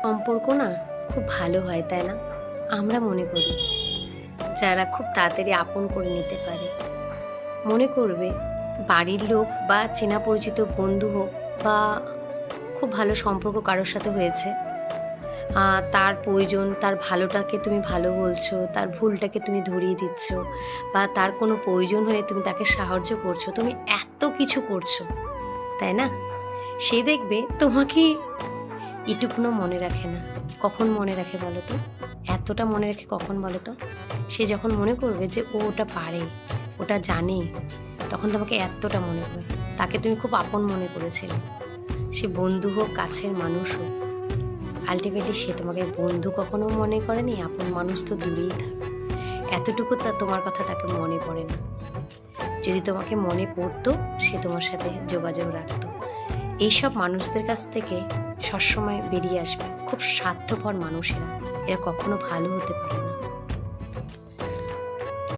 সম্পর্ক না খুব ভালো হয়, তাই না? আমরা মনে করি যারা খুব তাড়াতাড়ি আপন করে নিতে পারে। মনে করবে বাড়ির লোক বা চেনা পরিচিত বন্ধু হোক বা খুব ভালো সম্পর্ক কারোর সাথে হয়েছে, তার প্রয়োজন, তার ভালোটাকে তুমি ভালো বলছো, তার ভুলটাকে তুমি ধরিয়ে দিচ্ছ, বা তার কোনো প্রয়োজন হয়ে তুমি তাকে সাহায্য করছো, তুমি এত কিছু করছো, তাই না? সে দেখবে তোমাকে এটুকুনো মনে রাখে না। কখন মনে রাখে বলো তো? এতটা মনে রাখে কখন বলো তো? সে যখন মনে করবে যে ও ওটা পারে, ওটা জানে, তখন তোমাকে এতটা মনে হবে। তাকে তুমি খুব আপন মনে করেছিলে, সে বন্ধু হোক, কাছের মানুষ হোক, আলটিমেটলি সে তোমাকে বন্ধু কখনো মনে করেনি, আপন মানুষ তো দূরেই থাক। এতটুকু তোমার কথা তাকে মনে পড়ে না। যদি তোমাকে মনে পড়তো, সে তোমার সাথে যোগাযোগ রাখতো। এইসব মানুষদের কাছ থেকে সবসময় বেরিয়ে আসবে খুব স্বার্থপর মানুষেরা। এরা কখনো ভালো হতে পারে না।